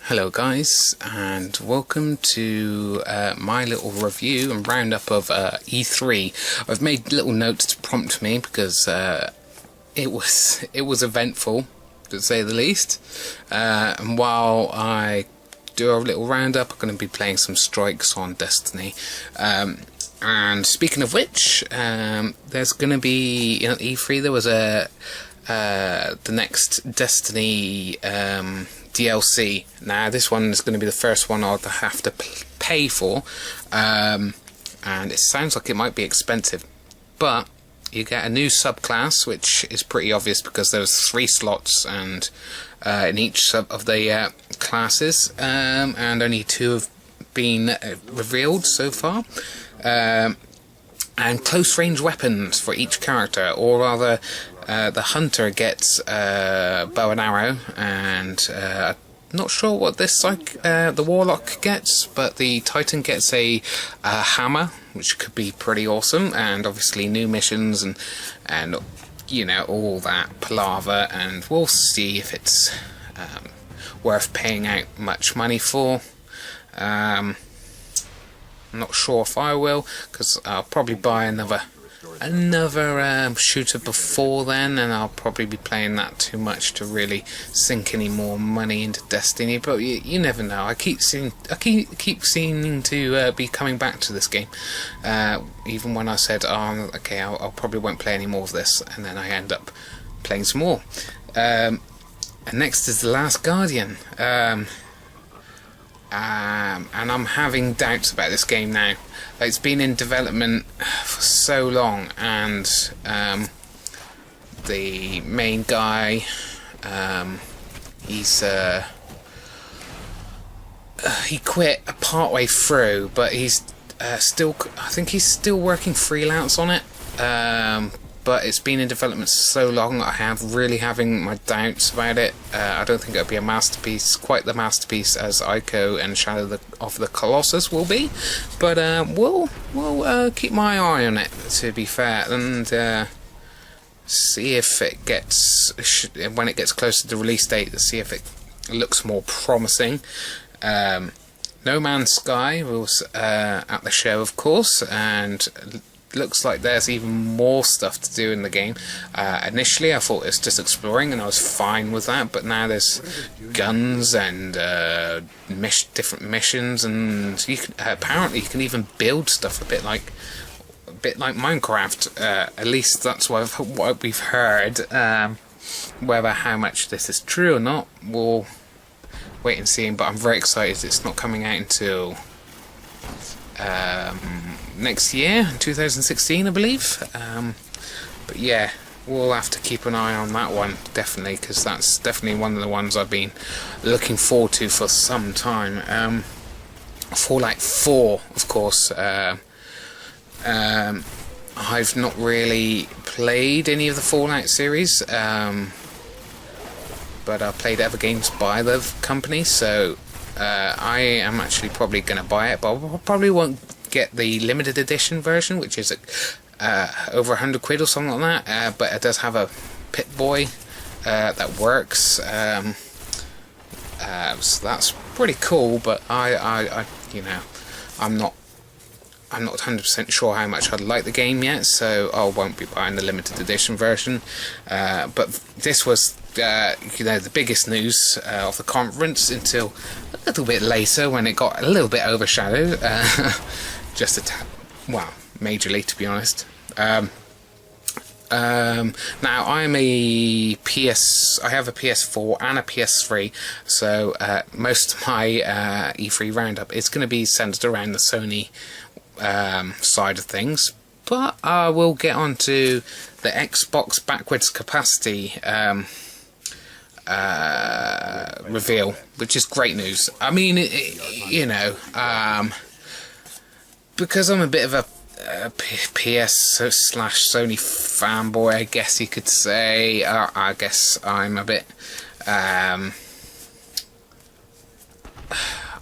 Hello guys, and welcome to my little review and roundup of E3. I've made little notes to prompt me because it was eventful, to say the least. And while I do a little roundup, I'm going to be playing some strikes on Destiny. And speaking of which, there's going to be at E3 there was the next Destiny DLC. Now this one is going to be the first one I'll have to pay for, and it sounds like it might be expensive, but you get a new subclass, which is pretty obvious because there's 3 slots and in each sub of the classes, and only 2 have been revealed so far. And close range weapons for each character, or rather the hunter gets bow and arrow, and not sure what this the warlock gets, but the titan gets a hammer, which could be pretty awesome, and obviously new missions and you know, all that palaver, and we'll see if it's worth paying out much money for. I'm not sure if I will, because I'll probably buy another shooter before then, and I'll probably be playing that too much to really sink any more money into Destiny. But you never know. I keep seeming to be coming back to this game, even when I said, "Oh, okay, I'll probably won't play any more of this," and then I end up playing some more. And next is The Last Guardian. And I'm having doubts about this game now. It's been in development for so long, and the main guy, he quit partway through, but he's I think he's still working freelance on it. But it's been in development so long, I have really having my doubts about it. I don't think it'll be a masterpiece, quite the masterpiece as Ico and Shadow of the Colossus will be. But we'll keep my eye on it, to be fair, and see if it gets, when it gets closer to the release date, to see if it looks more promising. No Man's Sky was at the show, of course, and looks like there's even more stuff to do in the game. Initially I thought it was just exploring, and I was fine with that, but now there's guns and different missions, and you can, apparently you can even build stuff a bit like Minecraft. At least that's what we've heard. Whether how much this is true or not, we'll wait and see. But I'm very excited. It's not coming out until next year, 2016, I believe. But yeah, we'll have to keep an eye on that one, definitely, because that's definitely one of the ones I've been looking forward to for some time. Fallout 4, of course. I've not really played any of the Fallout series, but I've played other games by the company, so I am actually probably going to buy it, but I probably won't get the limited edition version, which is over £100 or something like that. But it does have a Pip-Boy that works, so that's pretty cool. But I you know, I'm not 100% sure how much I'd like the game yet, so I won't be buying the limited edition version. But this was you know, the biggest news of the conference until a little bit later, when it got a little bit overshadowed, just a tad, well, majorly, to be honest. Now I have a PS4 and a PS3, so most of my E3 roundup is going to be centered around the Sony side of things, but I will get onto the Xbox backwards capacity reveal, which is great news. I mean, you know, because I'm a bit of a PS/Sony fanboy, I guess you could say. I guess I'm a bit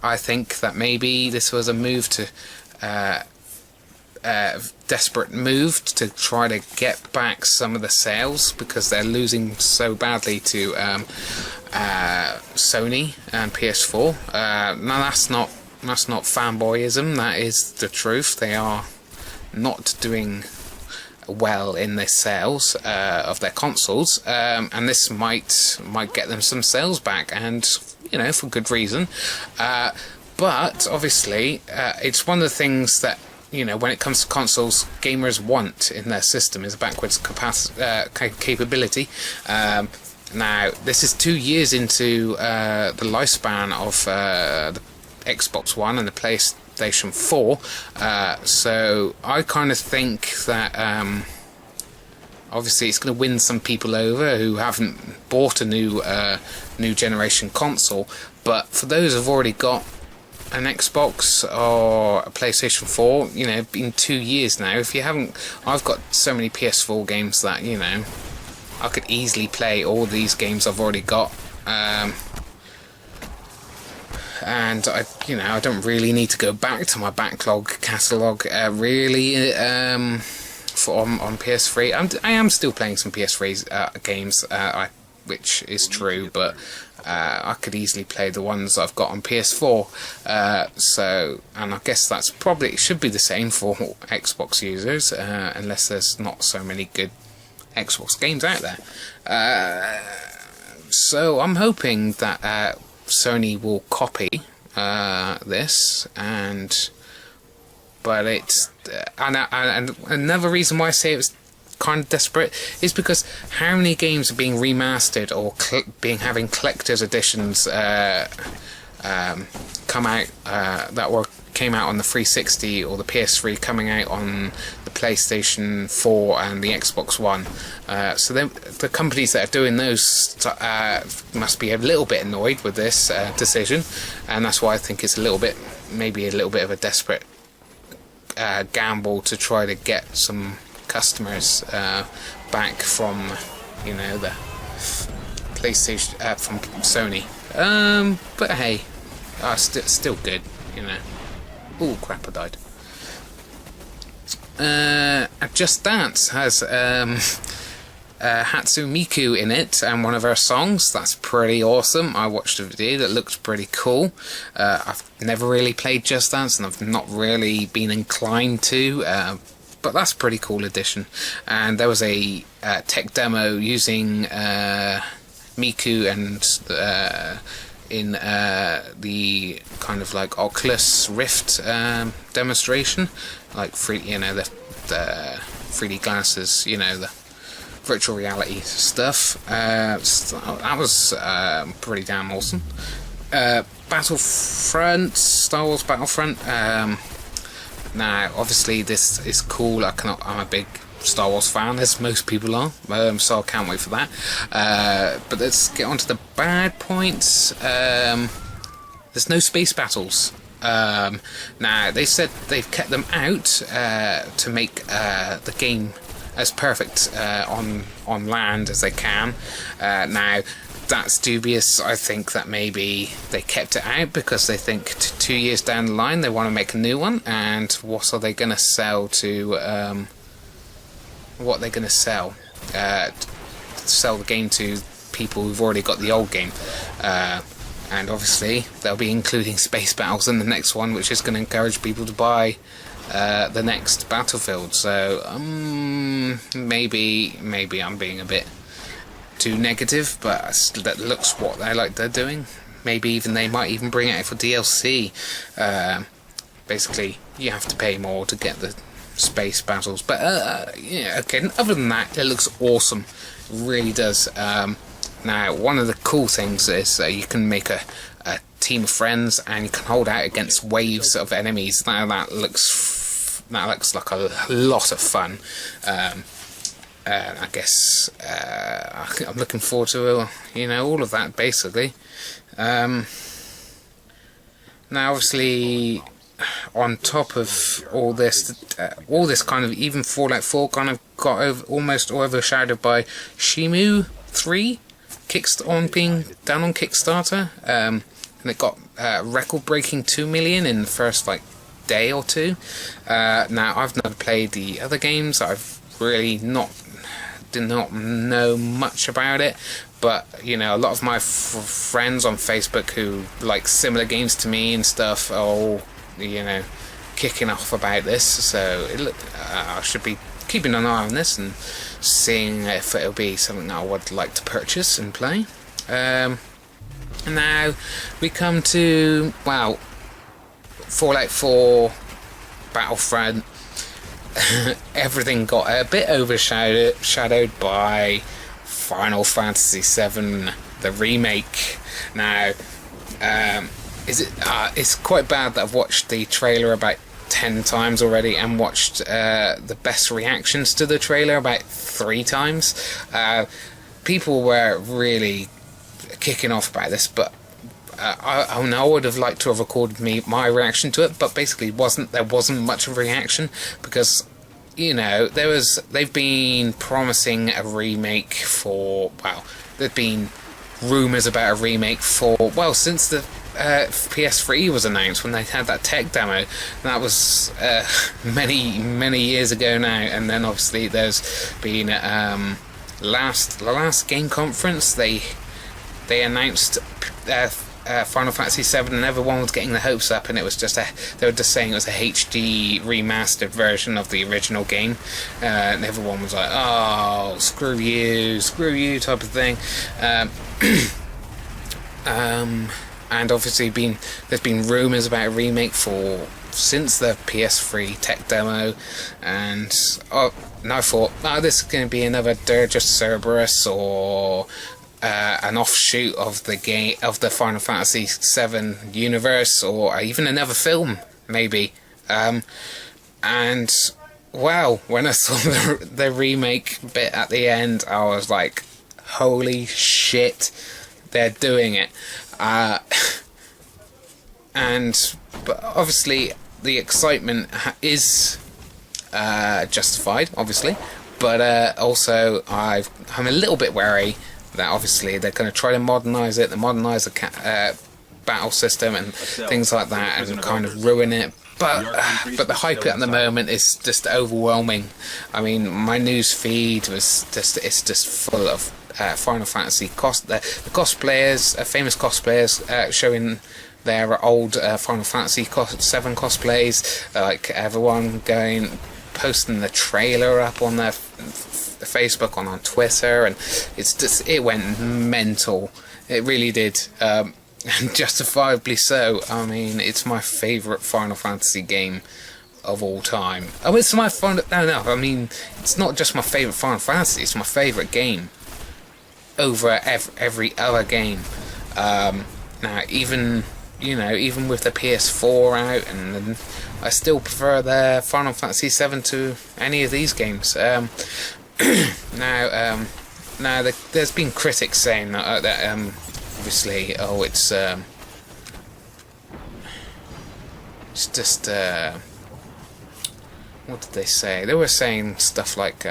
I think that maybe this was a move to desperate move to try to get back some of the sales, because they're losing so badly to Sony and PS4. Now that's not fanboyism. That is the truth. They are not doing well in their sales of their consoles, and this might get them some sales back, and for good reason. But obviously, it's one of the things that when it comes to consoles, gamers want in their system is backwards capability. Now, this is 2 years into the lifespan of the Xbox One and the PlayStation 4, so I kind of think that obviously it's going to win some people over who haven't bought a new generation console, but for those who've already got an Xbox or a PlayStation 4, been 2 years now. If you haven't, I've got so many PS4 games that I could easily play all these games I've already got, and I don't really need to go back to my backlog catalogue really for on PS3. I am still playing some PS3 games, which is true, but I could easily play the ones I've got on PS4. And I guess that's probably should be the same for Xbox users, unless there's not so many good Xbox games out there. So I'm hoping that Sony will copy this, but it's and another reason why I say it was kind of desperate is because how many games are being remastered or having collector's editions come out that came out on the 360 or the PS3, coming out on the PlayStation 4 and the Xbox One. So the companies that are doing those must be a little bit annoyed with this decision, and that's why I think it's maybe a little bit of a desperate gamble to try to get some customers back from the PlayStation from Sony. But hey, still good, Oh crap, I died. Just Dance has Hatsune Miku in it and one of her songs. That's pretty awesome. I watched a video that looked pretty cool. I've never really played Just Dance, and I've not really been inclined to, but that's a pretty cool addition. And there was a tech demo using Miku and in the kind of like Oculus Rift demonstration, like the 3D glasses, the virtual reality stuff. So that was pretty damn awesome. Battlefront, Star Wars Battlefront. Now, obviously, this is cool. I'm a big Star Wars fan, as most people are, so I can't wait for that. But let's get on to the bad points. There's no space battles. Now, they said they've kept them out to make the game as perfect on land as they can. Now, that's dubious. I think that maybe they kept it out because they think 2 years down the line they want to make a new one, and what are they going to sell to sell the game to people who've already got the old game, and obviously they'll be including space battles in the next one, which is going to encourage people to buy the next Battlefield. So maybe I'm being a bit too negative, but that looks what they're doing. Maybe they might even bring it out for DLC. Basically, you have to pay more to get the space battles, but okay, other than that, it looks awesome. It really does. Now, one of the cool things is you can make a team of friends and you can hold out against waves of enemies. Now that looks like a lot of fun. I guess I'm looking forward to all of that basically. Now, obviously, on top of all this kind of, even Fallout 4 kind of got almost overshadowed by Shenmue 3 being done on Kickstarter, and it got record-breaking 2 million in the first day or two. Now, I've never played the other games. I've really did not know much about it, but you know, a lot of my friends on Facebook who like similar games to me and stuff are all, you know, kicking off about this. So I should be keeping an eye on this and seeing if it'll be something that I would like to purchase and play. And now we come to, well, Fallout 4 Battlefront. Everything got a bit overshadowed by Final Fantasy VII, the remake. Now, it's quite bad that I've watched the trailer about 10 times already and watched the best reactions to the trailer about 3 times. People were really kicking off about this, but I would have liked to have recorded my reaction to it, but basically there wasn't much of a reaction because, you know, they've been promising a remake for, well, there've been rumours about a remake for, well, since the PS3 was announced, when they had that tech demo. That was many years ago now. And then obviously there's been the last game conference, they announced Final Fantasy VII, and everyone was getting their hopes up, and it was just they were just saying it was a HD remastered version of the original game, and everyone was like, oh, screw you type of thing. And obviously there's been rumours about a remake since the PS3 tech demo, and now I thought, this is going to be another Dirge of Cerberus or an offshoot of the Final Fantasy VII universe, or even another film maybe. And wow, when I saw the remake bit at the end, I was like, holy shit, they're doing it. But obviously the excitement is justified, obviously, but also I'm a little bit wary that obviously they're going to try to modernise the battle system and things like that, and kind of ruin it. But the hype at the moment is just overwhelming. I mean, my news feed it's just full of Final Fantasy the cosplayers, famous cosplayers showing their old Final Fantasy VII cosplays, like everyone posting the trailer up on their Facebook, on Twitter, and it went mental. It really did, and justifiably so. I mean, it's my favourite Final Fantasy game of all time. Oh, it's my no. I mean, it's not just my favourite Final Fantasy. It's my favourite game over every other game. Now, even with the PS4 out, and I still prefer the Final Fantasy VII to any of these games. Now there's been critics saying that obviously, it's just what did they say? They were saying stuff like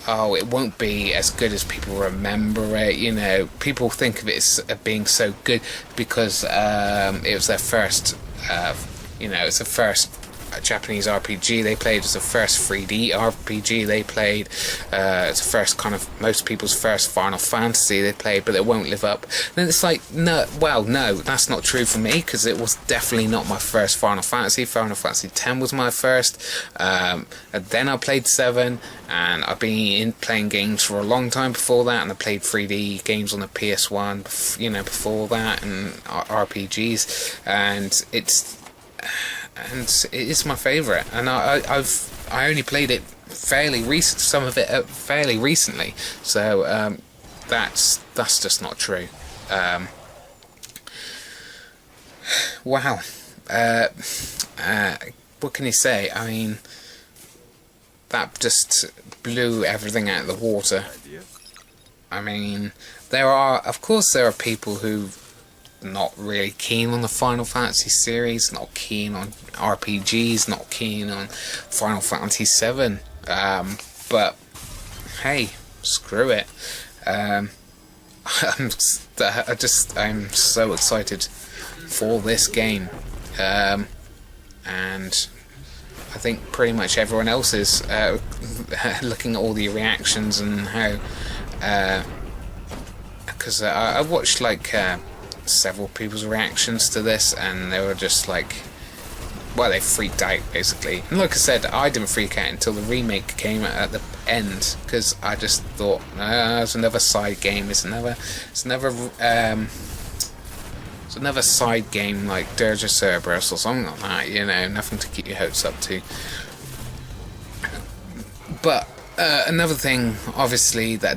it won't be as good as people remember it. You know, people think of it as being so good because it was their first, it's the first Japanese RPG they played. It's the first 3D RPG they played. It's the first kind of most people's first Final Fantasy they played, but it won't live up. And it's like, no, that's not true for me, because it was definitely not my first Final Fantasy. Final Fantasy X was my first, and then I played 7, and I've been playing games for a long time before that, and I played 3D games on the PS1, before that, and RPGs, and it is my favourite, and I only played it fairly recently, so that's just not true. Wow, what can you say? I mean, that just blew everything out of the water. I mean, there are people who not really keen on the Final Fantasy series, not keen on RPGs, not keen on Final Fantasy VII, but hey, screw it. I'm so excited for this game, and I think pretty much everyone else is looking at all the reactions and how because I watched like several people's reactions to this, and they were just like, well, they freaked out basically. And like I said, I didn't freak out until the remake came at the end, because I just thought, it's another side game. It's another side game like Dirge of Cerberus or something like that. You know, nothing to keep your hopes up to. But another thing, obviously, that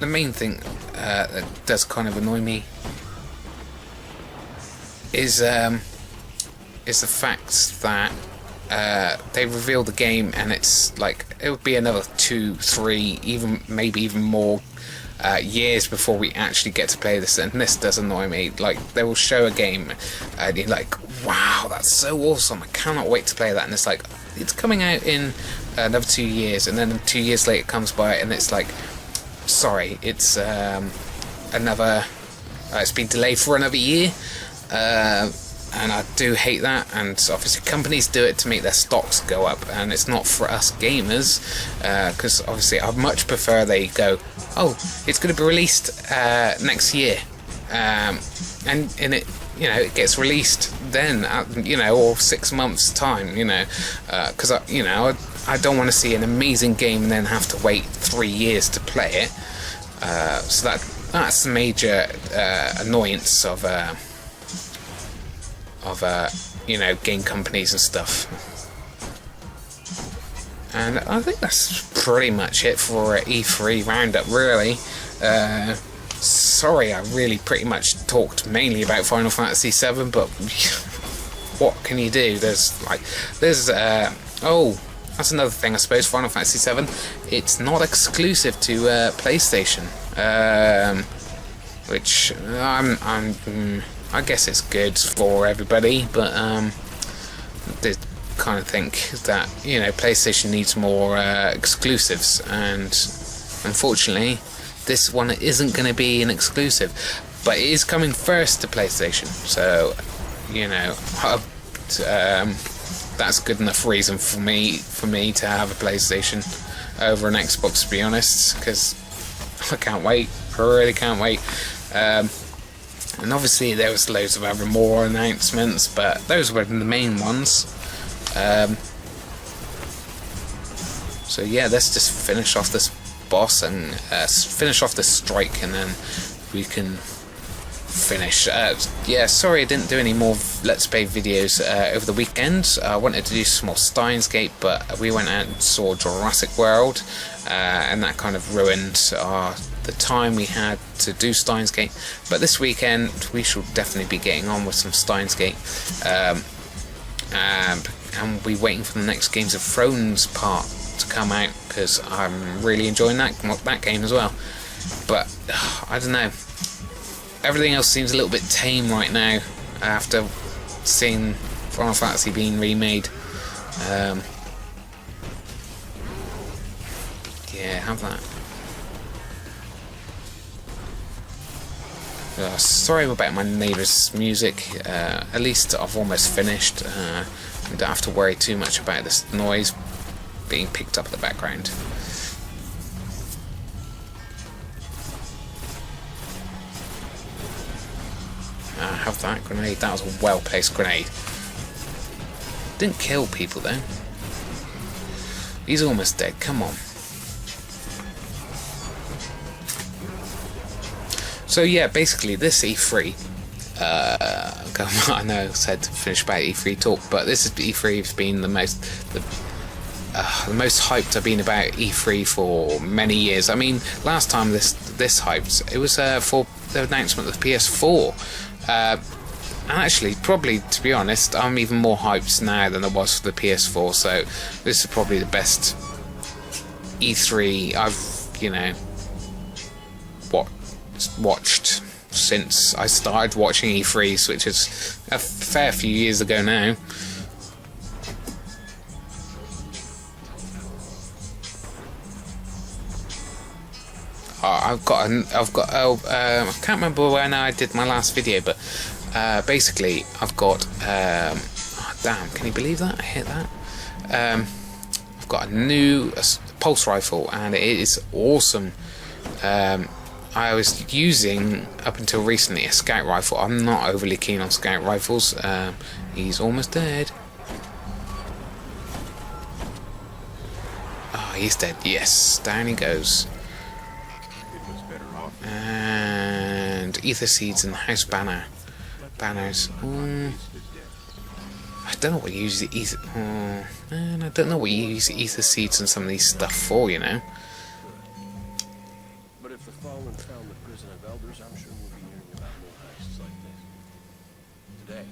the main thing that does kind of annoy me is the fact that they reveal the game, and it's like it would be another 2, 3, even maybe even more years before we actually get to play this, and this does annoy me. Like, they will show a game and you're like, wow, that's so awesome, I cannot wait to play that, and it's like, it's coming out in another 2 years, and then 2 years later it comes by and it's like, sorry, it's another it's been delayed for another year. And I do hate that, and obviously companies do it to make their stocks go up, and it's not for us gamers, because obviously I'd much prefer they go, oh, it's going to be released next year, and it, you know, it gets released then, you know, or 6 months time, you know, because I don't want to see an amazing game and then have to wait 3 years to play it. So that's the major annoyance of you know, game companies and stuff. And I think that's pretty much it for E3 roundup, really. Sorry, I really pretty much talked mainly about Final Fantasy VII, but what can you do? Oh, that's another thing, I suppose. Final Fantasy VII, it's not exclusive to PlayStation, which I guess it's good for everybody, but they kind of think that, you know, PlayStation needs more exclusives, and unfortunately this one isn't going to be an exclusive, but it is coming first to PlayStation, so, you know, that's good enough reason for me to have a PlayStation over an Xbox, to be honest, because I can't wait. I really can't wait. And obviously there was loads of other more announcements, but those were the main ones. So yeah, let's just finish off this boss and finish off this strike, and then we can finish. Yeah, sorry I didn't do any more Let's Play videos over the weekend. I wanted to do some more Steins Gate, but we went out and saw Jurassic World, and that kind of ruined the time we had to do Steins Gate. But this weekend we shall definitely be getting on with some Steins Gate, and we're waiting for the next Games of Thrones part to come out, because I'm really enjoying that game as well. But I don't know, everything else seems a little bit tame right now after seeing Final Fantasy being remade. Yeah, have that. Sorry about my neighbour's music. At least I've almost finished. I don't have to worry too much about this noise being picked up in the background. Have that grenade. That was a well-placed grenade. Didn't kill people though. He's almost dead. Come on. So yeah, basically this E3, I know I said to finish about E3 talk, but this is E3 has been the most hyped I've been about E3 for many years. I mean, last time this hyped, it was for the announcement of the PS4. And actually, probably, to be honest, I'm even more hyped now than I was for the PS4, so this is probably the best E3 I've, you know, watched since I started watching E3s, which is a fair few years ago now. I can't remember when I did my last video, but basically I've got oh, damn, can you believe that? I hit that. I've got a new pulse rifle, and it is awesome. I was using, up until recently, a scout rifle. I'm not overly keen on scout rifles. He's almost dead. Oh, he's dead. Yes, down he goes. And ether seeds and the house banners. I don't know what you use the ether. Man, I don't know what you use the ether seeds and some of these stuff for. You know. But if the fallen found the prison of elders, I'm sure we'll be hearing about more heists like this. Today,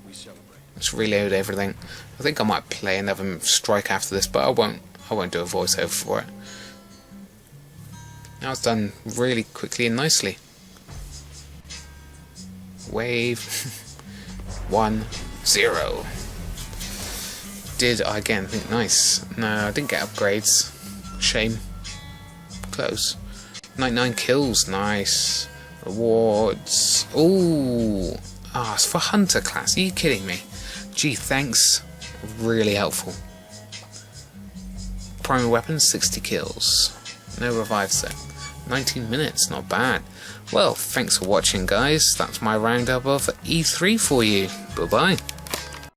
we celebrate. Let's reload everything. I think I might play another strike after this, but I won't do a voiceover for it. Now it's done really quickly and nicely. Wave 1 0. Did I again think nice? No, I didn't get upgrades. Shame. Close. 99 kills, nice. Rewards. Ooh. Ah, it's for Hunter class. Are you kidding me? Gee, thanks. Really helpful. Primary weapons, 60 kills. No revives though. 19 minutes, not bad. Well, thanks for watching, guys. That's my roundup of E3 for you. Bye-bye.